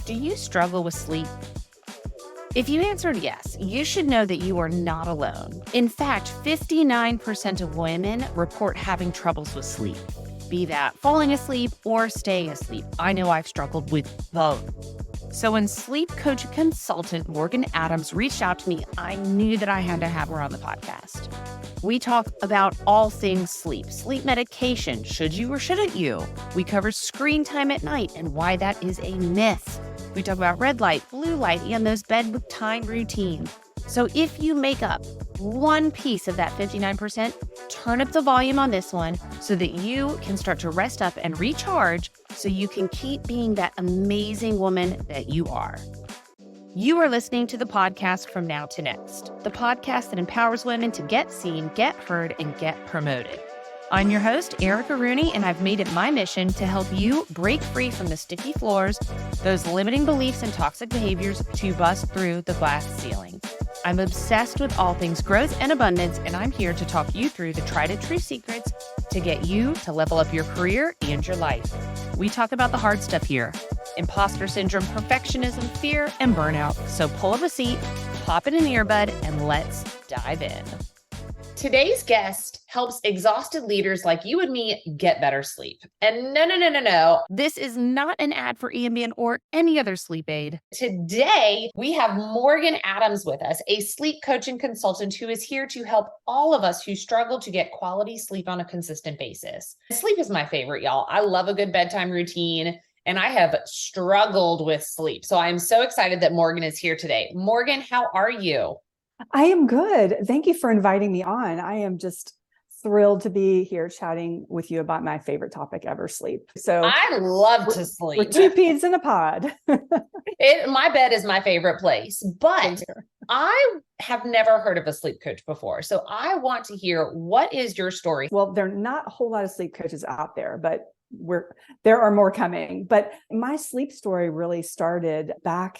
Do you struggle with sleep? If you answered yes, you should know that you are not alone. In fact, 59% of women report having troubles with sleep, be that falling asleep or staying asleep. I know I've struggled with both. So when sleep coach consultant Morgan Adams reached out to me, I knew that I had to have her on the podcast. We talk about all things sleep medication, should you or shouldn't you? We cover screen time at night and why that is a myth. We talk about red light, blue light, and those bedtime routines. So if you make up one piece of that 59%, turn up the volume on this one so that you can start to rest up and recharge so you can keep being that amazing woman that you are. You are listening to the podcast From Now to Next, the podcast that empowers women to get seen, get heard, and get promoted. I'm your host, Erica Rooney, and I've made it my mission to help you break free from the sticky floors, those limiting beliefs and toxic behaviors to bust through the glass ceiling. I'm obsessed with all things growth and abundance, and I'm here to talk you through the tried and true secrets to get you to level up your career and your life. We talk about the hard stuff here: imposter syndrome, perfectionism, fear, and burnout. So pull up a seat, pop in an earbud, and let's dive in. Today's guest helps exhausted leaders like you and me get better sleep. And no. This is not an ad for Ambien or any other sleep aid. Today, we have Morgan Adams with us, a sleep coach and consultant who is here to help all of us who struggle to get quality sleep on a consistent basis. Sleep is my favorite, y'all. I love a good bedtime routine, and I have struggled with sleep. So I'm so excited that Morgan is here today. Morgan, how are you? I am good. Thank you for inviting me on. I am just thrilled to be here chatting with you about my favorite topic ever, sleep. So I love to sleep. We're two peas in a pod. My bed is my favorite place, but I have never heard of a sleep coach before. So I want to hear, what is your story? Well, there are not a whole lot of sleep coaches out there, but there are more coming. But my sleep story really started back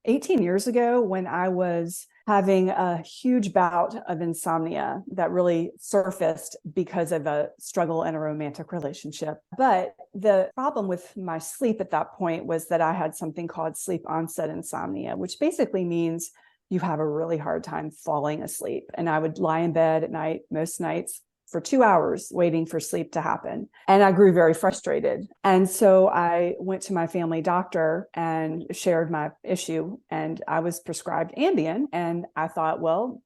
18 years ago when I was having a huge bout of insomnia that really surfaced because of a struggle in a romantic relationship. But the problem with my sleep at that point was that I had something called sleep onset insomnia, which basically means you have a really hard time falling asleep. And I would lie in bed at night, most nights, for 2 hours waiting for sleep to happen. And I grew very frustrated. And so I went to my family doctor and shared my issue, and I was prescribed Ambien. And I thought, well,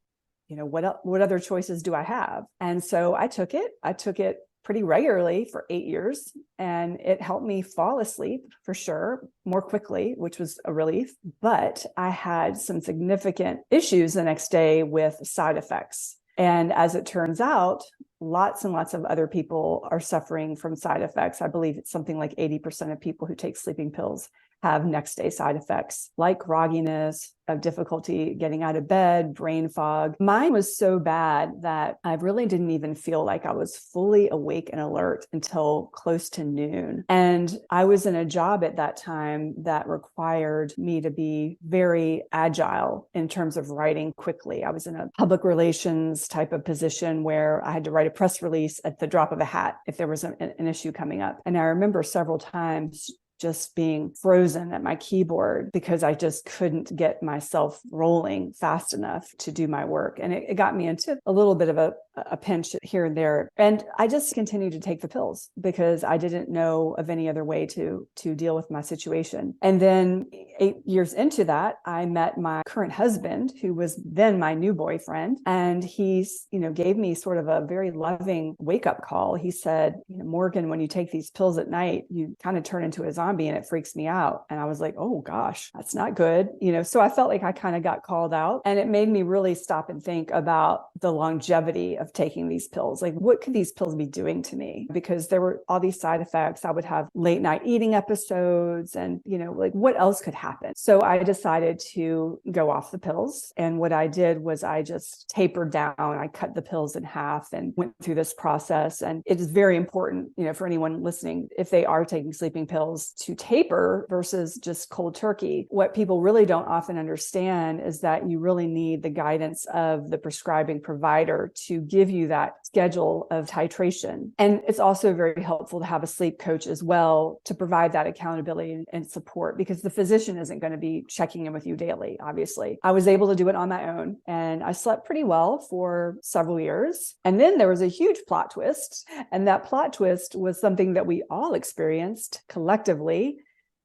what other choices do I have? And so I took it. I took it pretty regularly for 8 years, and it helped me fall asleep for sure more quickly, which was a relief. But I had some significant issues the next day with side effects. And as it turns out, lots and lots of other people are suffering from side effects. I believe it's something like 80% of people who take sleeping pills have next day side effects like grogginess, of difficulty getting out of bed, brain fog. Mine was so bad that I really didn't even feel like I was fully awake and alert until close to noon. And I was in a job at that time that required me to be very agile in terms of writing quickly. I was in a public relations type of position where I had to write a press release at the drop of a hat if there was an issue coming up. And I remember several times just being frozen at my keyboard because I just couldn't get myself rolling fast enough to do my work. And it got me into a little bit of a pinch here and there. And I just continued to take the pills because I didn't know of any other way to deal with my situation. And then 8 years into that, I met my current husband, who was then my new boyfriend. And he's, gave me sort of a very loving wake-up call. He said, Morgan, when you take these pills at night, you kind of turn into a zombie and it freaks me out. And I was like, oh gosh, that's not good. So I felt like I kind of got called out, and it made me really stop and think about the longevity of taking these pills. Like, what could these pills be doing to me? Because there were all these side effects. I would have late night eating episodes and, what else could happen? So I decided to go off the pills. And what I did was I just tapered down. I cut the pills in half and went through this process. And it is very important, for anyone listening, if they are taking sleeping pills, to taper versus just cold turkey. What people really don't often understand is that you really need the guidance of the prescribing provider to give you that schedule of titration. And it's also very helpful to have a sleep coach as well to provide that accountability and support, because the physician isn't going to be checking in with you daily, obviously. I was able to do it on my own, and I slept pretty well for several years. And then there was a huge plot twist. And that plot twist was something that we all experienced collectively.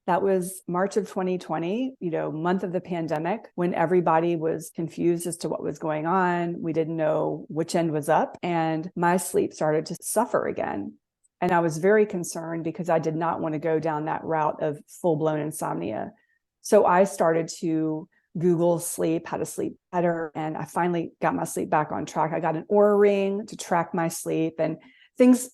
That was March of 2020, month of the pandemic, when everybody was confused as to what was going on. We didn't know which end was up, and my sleep started to suffer again. And I was very concerned because I did not want to go down that route of full-blown insomnia. So I started to Google sleep, how to sleep better, and I finally got my sleep back on track. I got an Oura ring to track my sleep, and things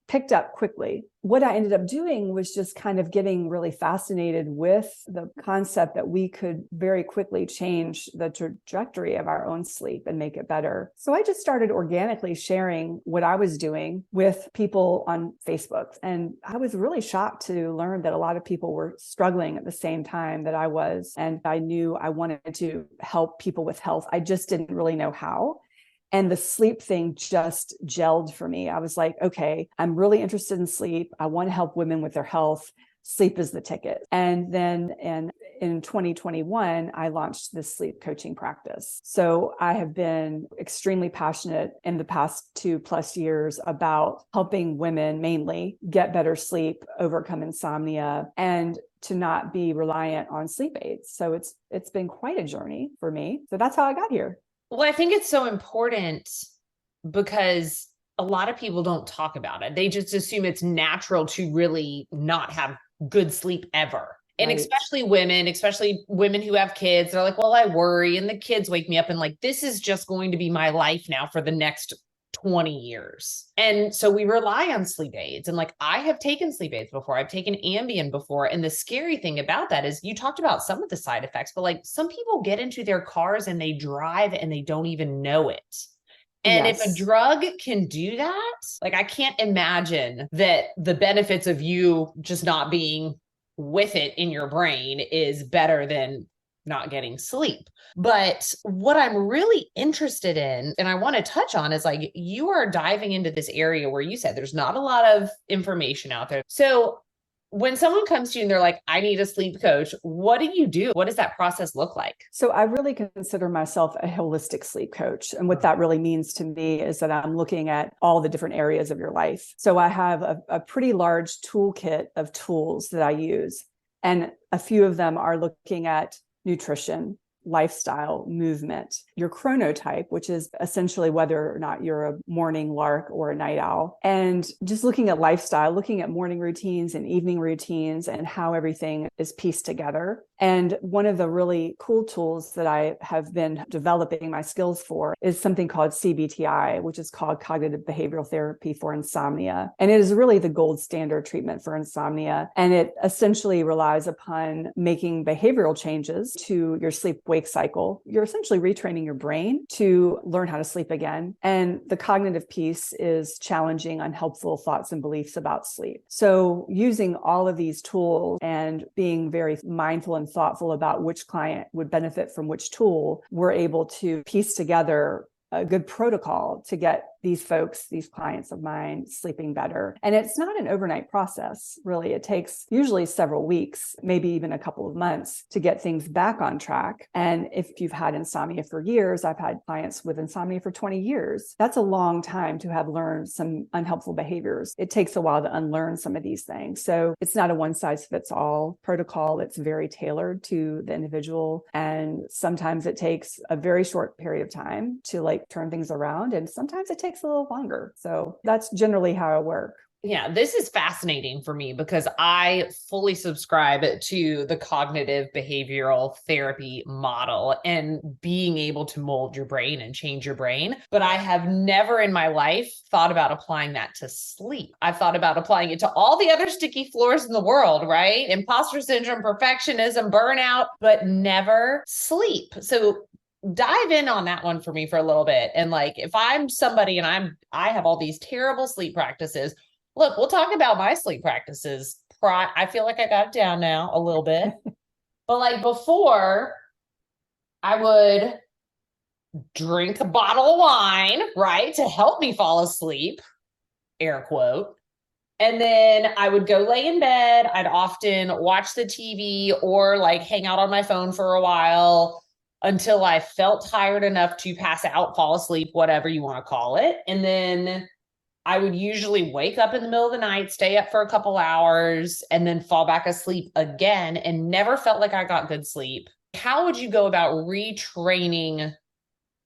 picked up quickly. What I ended up doing was just kind of getting really fascinated with the concept that we could very quickly change the trajectory of our own sleep and make it better. So I just started organically sharing what I was doing with people on Facebook. And I was really shocked to learn that a lot of people were struggling at the same time that I was. And I knew I wanted to help people with health. I just didn't really know how. And the sleep thing just gelled for me. I was like, okay, I'm really interested in sleep. I want to help women with their health. Sleep is the ticket. And then in 2021, I launched this sleep coaching practice. So I have been extremely passionate in the past 2+ years about helping women mainly get better sleep, overcome insomnia, and to not be reliant on sleep aids. So it's been quite a journey for me. So that's how I got here. Well, I think it's so important because a lot of people don't talk about it. They just assume it's natural to really not have good sleep ever. And Right. especially women who have kids, they're like, well, I worry. And the kids wake me up and like, this is just going to be my life now for the next 20 years. And so we rely on sleep aids. And like, I have taken sleep aids before. I've taken Ambien before. And the scary thing about that is you talked about some of the side effects, but like some people get into their cars and they drive and they don't even know it. And if a drug can do that, like I can't imagine that the benefits of you just not being with it in your brain is better than not getting sleep. But what I'm really interested in, and I want to touch on, is like you are diving into this area where you said there's not a lot of information out there. So when someone comes to you and they're like, I need a sleep coach, what do you do? What does that process look like? So I really consider myself a holistic sleep coach. And what that really means to me is that I'm looking at all the different areas of your life. So I have a pretty large toolkit of tools that I use. And a few of them are looking at nutrition, lifestyle, movement, your chronotype, which is essentially whether or not you're a morning lark or a night owl, and just looking at lifestyle, looking at morning routines and evening routines and how everything is pieced together. And one of the really cool tools that I have been developing my skills for is something called CBTI, which is called Cognitive Behavioral Therapy for Insomnia. And it is really the gold standard treatment for insomnia. And it essentially relies upon making behavioral changes to your sleep-wake cycle. You're essentially retraining your brain to learn how to sleep again. And the cognitive piece is challenging unhelpful thoughts and beliefs about sleep. So using all of these tools and being very mindful and thoughtful about which client would benefit from which tool, we're able to piece together a good protocol to get these folks, these clients of mine, sleeping better. And it's not an overnight process, really. It takes usually several weeks, maybe even a couple of months to get things back on track. And if you've had insomnia for years, I've had clients with insomnia for 20 years. That's a long time to have learned some unhelpful behaviors. It takes a while to unlearn some of these things. So it's not a one-size-fits-all protocol. It's very tailored to the individual. And sometimes it takes a very short period of time to turn things around. And sometimes it takes a little longer. So that's generally how I work. Yeah, this is fascinating for me because I fully subscribe to the cognitive behavioral therapy model and being able to mold your brain and change your brain. But I have never in my life thought about applying that to sleep. I've thought about applying it to all the other sticky floors in the world, right? Imposter syndrome, perfectionism, burnout, but never sleep. So dive in on that one for me for a little bit. And if I'm somebody and I have all these terrible sleep practices, look, we'll talk about my sleep practices. I feel like I got it down now a little bit, but before I would drink a bottle of wine, right? To help me fall asleep, air quote. And then I would go lay in bed. I'd often watch the TV or like hang out on my phone for a while until I felt tired enough to pass out, fall asleep, whatever you want to call it. And then I would usually wake up in the middle of the night, stay up for a couple hours, and then fall back asleep again, and never felt like I got good sleep. How would you go about retraining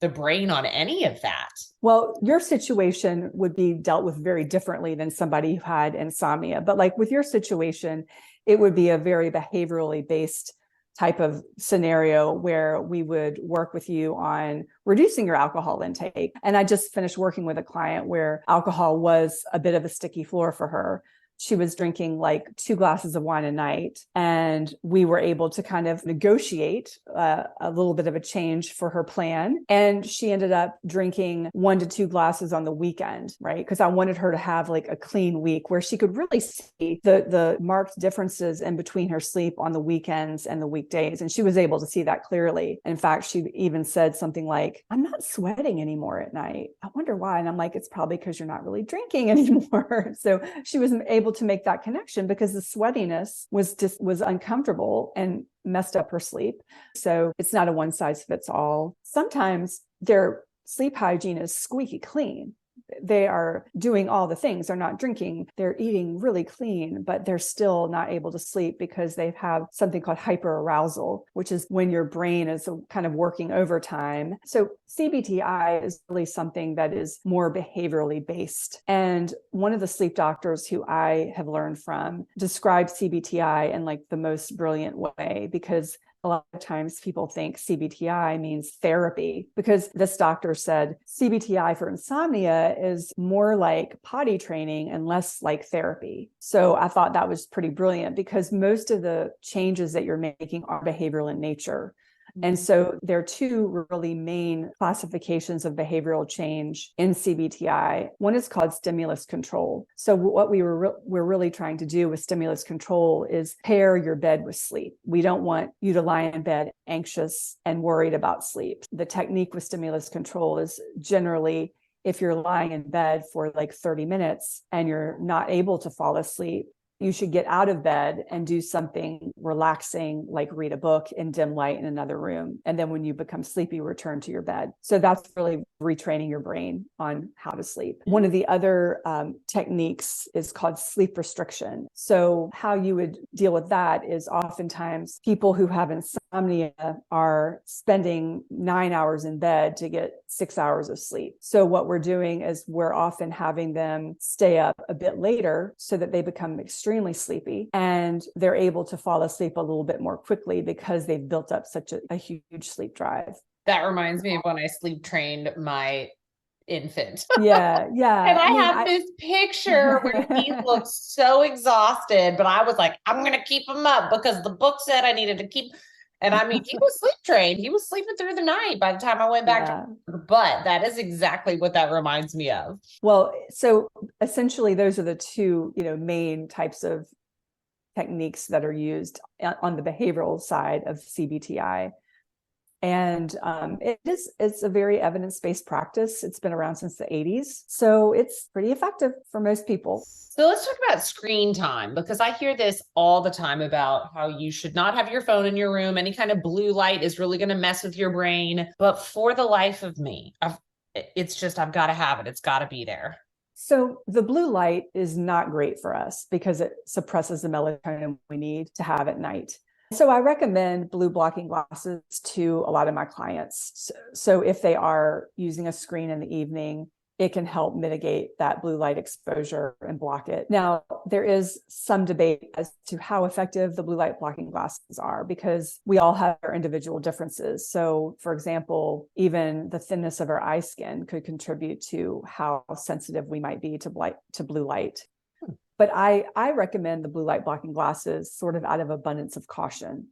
the brain on any of that? Well, your situation would be dealt with very differently than somebody who had insomnia. But like with your situation, it would be a very behaviorally based type of scenario where we would work with you on reducing your alcohol intake. And I just finished working with a client where alcohol was a bit of a sticky floor for her. She was drinking like 2 glasses of wine a night, and we were able to kind of negotiate a little bit of a change for her plan. And she ended up drinking 1 to 2 glasses on the weekend, right? Because I wanted her to have like a clean week where she could really see the marked differences in between her sleep on the weekends and the weekdays. And she was able to see that clearly. In fact, she even said something like, "I'm not sweating anymore at night. I wonder why." And I'm like, "It's probably because you're not really drinking anymore." So she was able to make that connection because the sweatiness was uncomfortable and messed up her sleep. So it's not a one size fits all. Sometimes their sleep hygiene is squeaky clean. They are doing all the things. They're not drinking. They're eating really clean, but they're still not able to sleep because they have something called hyperarousal, which is when your brain is kind of working overtime. So CBTI is really something that is more behaviorally based. And one of the sleep doctors who I have learned from describes CBTI in like the most brilliant way, because a lot of times people think CBTI means therapy, because this doctor said CBTI for insomnia is more like potty training and less like therapy. So I thought that was pretty brilliant because most of the changes that you're making are behavioral in nature. And so there are 2 really main classifications of behavioral change in CBTI. One is called stimulus control. So what we're really trying to do with stimulus control is pair your bed with sleep. We don't want you to lie in bed anxious and worried about sleep. The technique with stimulus control is generally, if you're lying in bed for like 30 minutes and you're not able to fall asleep, you should get out of bed and do something relaxing, like read a book in dim light in another room. And then when you become sleepy, return to your bed. So that's really retraining your brain on how to sleep. One of the other techniques is called sleep restriction. So how you would deal with that is oftentimes people who have insomnia are spending 9 hours in bed to get 6 hours of sleep. So what we're doing is we're often having them stay up a bit later so that they become extremely sleepy and they're able to fall asleep a little bit more quickly because they've built up such a huge sleep drive. That reminds me of when I sleep trained my infant. Yeah. And I have this picture where he looks so exhausted, but I was like, I'm going to keep him up because the book said I needed to keep. And I mean, he was sleep trained. He was sleeping through the night by the time I went back to work. But that is exactly what that reminds me of. Well, so essentially those are the 2, main types of techniques that are used on the behavioral side of CBTI. And it's a very evidence-based practice. It's been around since the 80s. So it's pretty effective for most people. So let's talk about screen time, because I hear this all the time about how you should not have your phone in your room. Any kind of blue light is really going to mess with your brain. But for the life of me, I've got to have it. It's got to be there. So the blue light is not great for us because it suppresses the melatonin we need to have at night. So I recommend blue blocking glasses to a lot of my clients. So if they are using a screen in the evening, it can help mitigate that blue light exposure and block it. Now, there is some debate as to how effective the blue light blocking glasses are because we all have our individual differences. So, for example, even the thinness of our eye skin could contribute to how sensitive we might be to blue light. But I recommend the blue light blocking glasses sort of out of abundance of caution.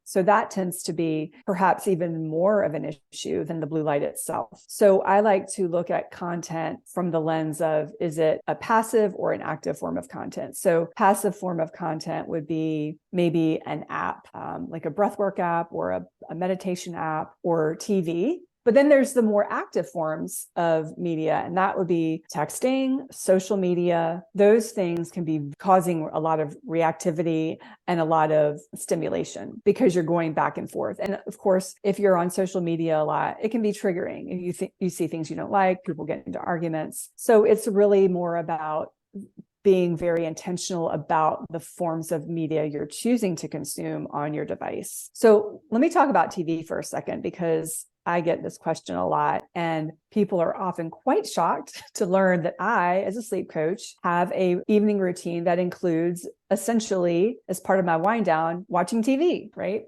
So that tends to be perhaps even more of an issue than the blue light itself. So I like to look at content from the lens of, is it a passive or an active form of content? So passive form of content would be maybe an app, like a breathwork app or a meditation app or TV. But then there's the more active forms of media, and that would be texting, social media. Those things can be causing a lot of reactivity and a lot of stimulation because you're going back and forth. And of course, if you're on social media a lot, it can be triggering. You see things you don't like, people get into arguments. So it's really more about being very intentional about the forms of media you're choosing to consume on your device. So let me talk about TV for a second, because I get this question a lot, and people are often quite shocked to learn that I, as a sleep coach, have a evening routine that includes, essentially, as part of my wind down, watching TV, right?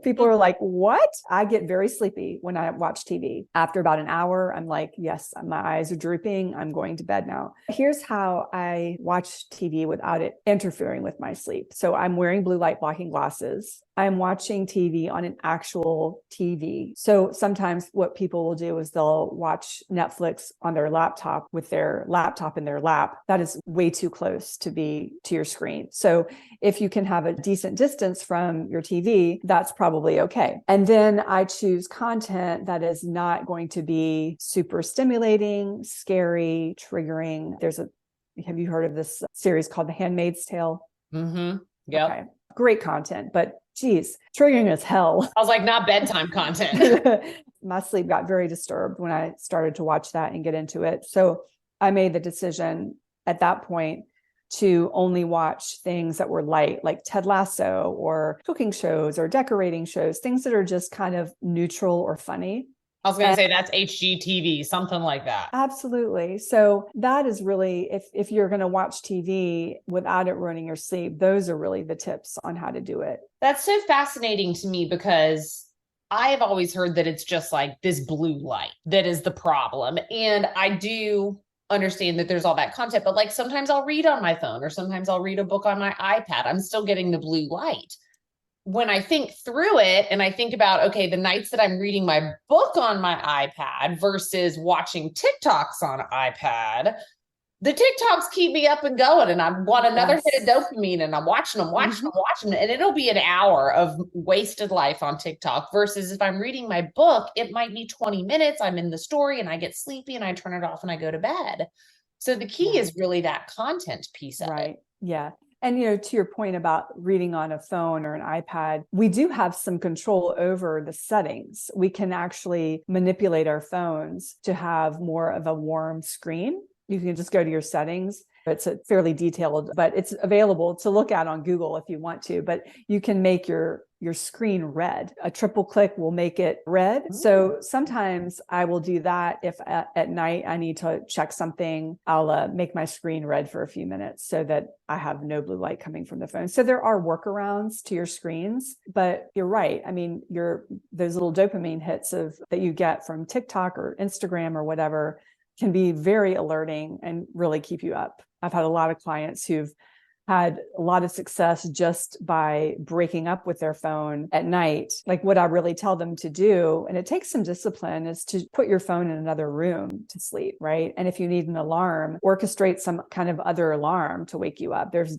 People are like, what? I get very sleepy when I watch TV. After about an hour, I'm like, yes, my eyes are drooping. I'm going to bed now. Here's how I watch TV without it interfering with my sleep. So I'm wearing blue light blocking glasses. I'm watching TV on an actual TV. So sometimes what people will do is they'll watch Netflix on their laptop with their laptop in their lap. That is way too close to be to your screen. So if you can have a decent distance from your TV, that's probably okay. And then I choose content that is not going to be super stimulating, scary, triggering. Have you heard of this series called The Handmaid's Tale? Mm-hmm. Yeah. Okay. Great content, but geez, triggering as hell. I was like, not bedtime content. My sleep got very disturbed when I started to watch that and get into it. So I made the decision at that point to only watch things that were light, like Ted Lasso or cooking shows or decorating shows, things that are just kind of neutral or funny. I was going to say that's HGTV, something like that. Absolutely. So that is really, if you're going to watch TV without it ruining your sleep, those are really the tips on how to do it. That's so fascinating to me, because I've always heard that it's just like this blue light that is the problem. And I do understand that there's all that content, but like sometimes I'll read on my phone or sometimes I'll read a book on my iPad. I'm still getting the blue light. When I think through it and I think about, okay, the nights that I'm reading my book on my iPad versus watching TikToks on iPad, the TikToks keep me up and going, and I want another hit of dopamine, and I'm watching them, and it'll be an hour of wasted life on TikTok versus if I'm reading my book, it might be 20 minutes. I'm in the story and I get sleepy and I turn it off and I go to bed. So the key is really that content piece of it. Yeah. And, to your point about reading on a phone or an iPad, we do have some control over the settings. We can actually manipulate our phones to have more of a warm screen. You can just go to your settings. It's fairly detailed, but it's available to look at on Google if you want to, but you can make your screen red. A triple click will make it red. Mm-hmm. So sometimes I will do that if at night I need to check something. I'll make my screen red for a few minutes so that I have no blue light coming from the phone. So there are workarounds to your screens, but you're right. I mean, those little dopamine hits that you get from TikTok or Instagram or whatever can be very alerting and really keep you up. I've had a lot of clients who've had a lot of success just by breaking up with their phone at night. Like what I really tell them to do, and it takes some discipline, is to put your phone in another room to sleep, right? And if you need an alarm, orchestrate some kind of other alarm to wake you up. There's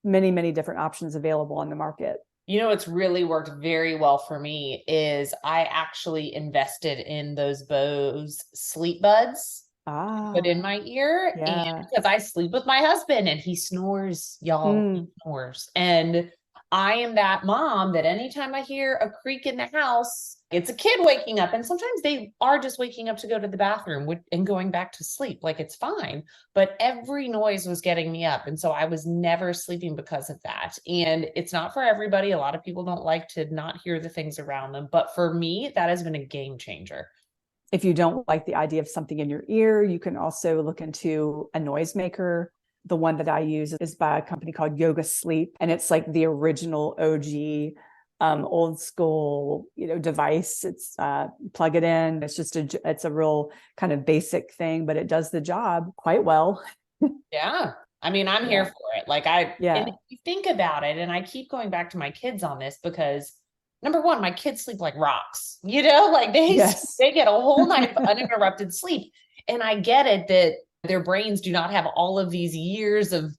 many, many different options available on the market. What's really worked very well for me is I actually invested in those Bose sleep buds. Put in my ear, and because I sleep with my husband and he snores, y'all. He snores. And I am that mom that anytime I hear a creak in the house, it's a kid waking up. And sometimes they are just waking up to go to the bathroom and going back to sleep. Like, it's fine. But every noise was getting me up. And so I was never sleeping because of that. And it's not for everybody. A lot of people don't like to not hear the things around them. But for me, that has been a game changer. If you don't like the idea of something in your ear, you can also look into a noisemaker. The one that I use is by a company called Yoga Sleep, and it's like the original OG, old school, device. It's plug it in. It's a real kind of basic thing, but it does the job quite well. Yeah. I mean, I'm here for it. And if you think about it, and I keep going back to my kids on this because number one, my kids sleep like rocks, they get a whole night of uninterrupted sleep. And I get it that their brains do not have all of these years of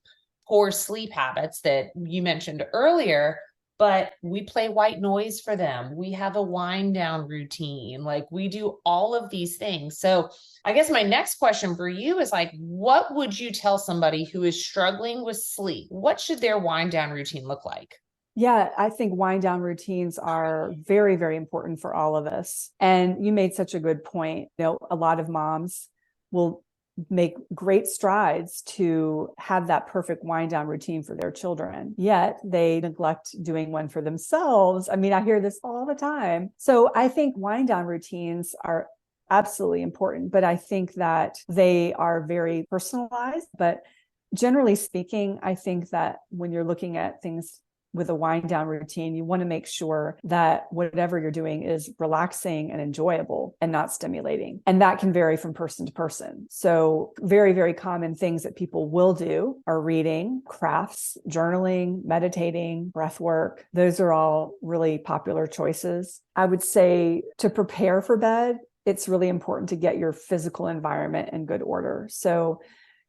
poor sleep habits that you mentioned earlier. but we play white noise for them. We have a wind down routine. Like we do all of these things. So I guess my next question for you is like, what would you tell somebody who is struggling with sleep? What should their wind down routine look like? Yeah, I think wind down routines are very, very important for all of us. And you made such a good point. A lot of moms will make great strides to have that perfect wind down routine for their children, yet they neglect doing one for themselves. I mean, I hear this all the time. So I think wind down routines are absolutely important, but I think that they are very personalized. But generally speaking, I think that when you're looking at things with a wind down routine, you want to make sure that whatever you're doing is relaxing and enjoyable and not stimulating. And that can vary from person to person. So very, very common things that people will do are reading, crafts, journaling, meditating, breath work. Those are all really popular choices. I would say to prepare for bed, it's really important to get your physical environment in good order. So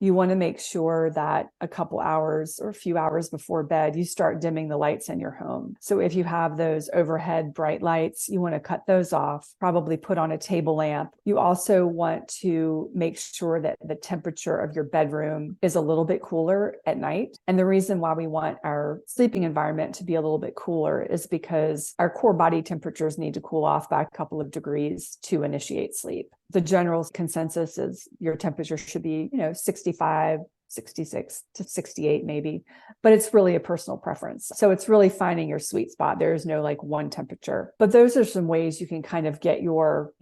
you want to make sure that a couple hours or a few hours before bed, you start dimming the lights in your home. So if you have those overhead bright lights, you want to cut those off, probably put on a table lamp. You also want to make sure that the temperature of your bedroom is a little bit cooler at night. And the reason why we want our sleeping environment to be a little bit cooler is because our core body temperatures need to cool off by a couple of degrees to initiate sleep. The general consensus is your temperature should be, 65, 66 to 68 maybe, but it's really a personal preference. So it's really finding your sweet spot. There's no like one temperature, but those are some ways you can kind of get your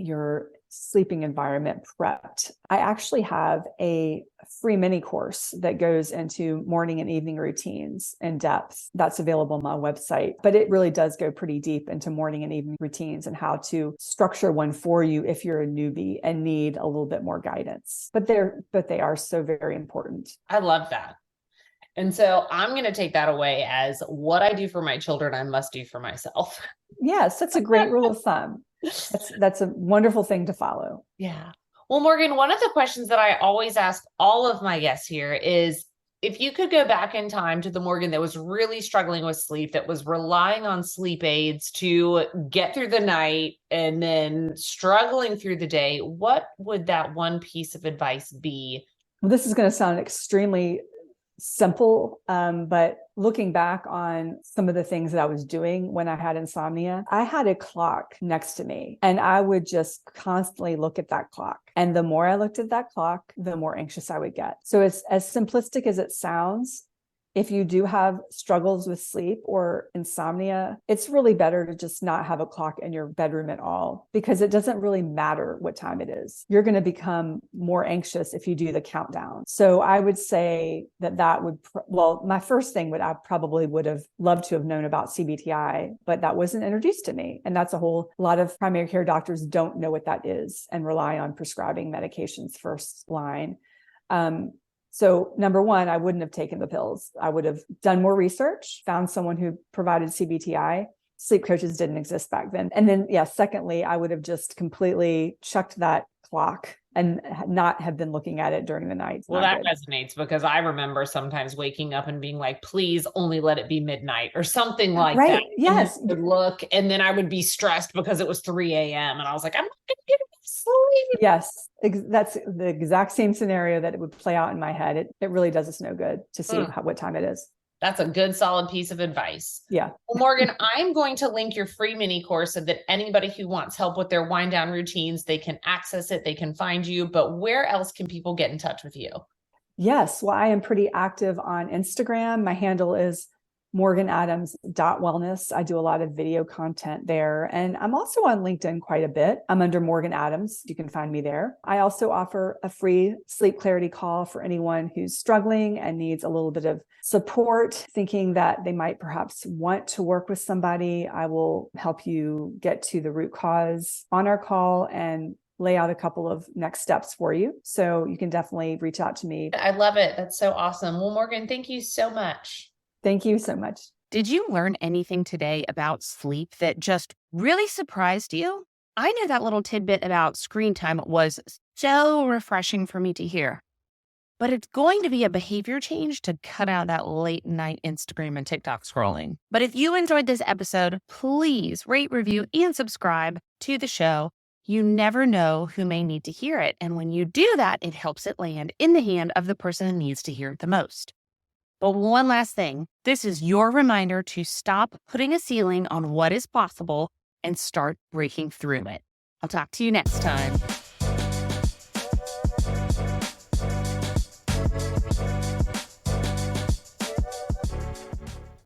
sleeping environment prepped. I actually have a free mini course that goes into morning and evening routines in depth. That's available on my website, but it really does go pretty deep into morning and evening routines and how to structure one for you if you're a newbie and need a little bit more guidance. But they are so very important. I love that. And so I'm going to take that away as what I do for my children, I must do for myself. Yes, that's a great rule of thumb. That's a wonderful thing to follow. Yeah. Well, Morgan, one of the questions that I always ask all of my guests here is if you could go back in time to the Morgan that was really struggling with sleep, that was relying on sleep aids to get through the night and then struggling through the day, what would that one piece of advice be? Well, this is going to sound extremely simple, but looking back on some of the things that I was doing when I had insomnia, I had a clock next to me and I would just constantly look at that clock. And the more I looked at that clock, the more anxious I would get. So it's as simplistic as it sounds. If you do have struggles with sleep or insomnia, it's really better to just not have a clock in your bedroom at all, because it doesn't really matter what time it is. You're going to become more anxious if you do the countdown. So I would say that would, my first thing I probably would have loved to have known about CBTI, but that wasn't introduced to me. And that's a lot of primary care doctors don't know what that is and rely on prescribing medications first line. So number one, I wouldn't have taken the pills. I would have done more research, found someone who provided CBTI. Sleep coaches didn't exist back then. And then, secondly, I would have just completely chucked that clock and not have been looking at it during the night. Well, that resonates because I remember sometimes waking up and being like, please only let it be midnight or something like that. Yes. And would look, and then I would be stressed because it was 3 a.m. And I was like, I'm not going to get enough sleep. Yes, that's the exact same scenario that it would play out in my head. It really does us no good to see what time it is. That's a good, solid piece of advice. Yeah. Well, Morgan, I'm going to link your free mini course so that anybody who wants help with their wind down routines, they can access it, they can find you. But where else can people get in touch with you? Yes. Well, I am pretty active on Instagram. My handle is morganadams.wellness. I do a lot of video content there. And I'm also on LinkedIn quite a bit. I'm under Morgan Adams. You can find me there. I also offer a free sleep clarity call for anyone who's struggling and needs a little bit of support, thinking that they might perhaps want to work with somebody. I will help you get to the root cause on our call and lay out a couple of next steps for you. So you can definitely reach out to me. I love it. That's so awesome. Well, Morgan, thank you so much. Thank you so much. Did you learn anything today about sleep that just really surprised you? I knew that little tidbit about screen time was so refreshing for me to hear. but it's going to be a behavior change to cut out that late night Instagram and TikTok scrolling. But if you enjoyed this episode, please rate, review, and subscribe to the show. You never know who may need to hear it. And when you do that, it helps it land in the hand of the person who needs to hear it the most. But one last thing, this is your reminder to stop putting a ceiling on what is possible and start breaking through it. I'll talk to you next time.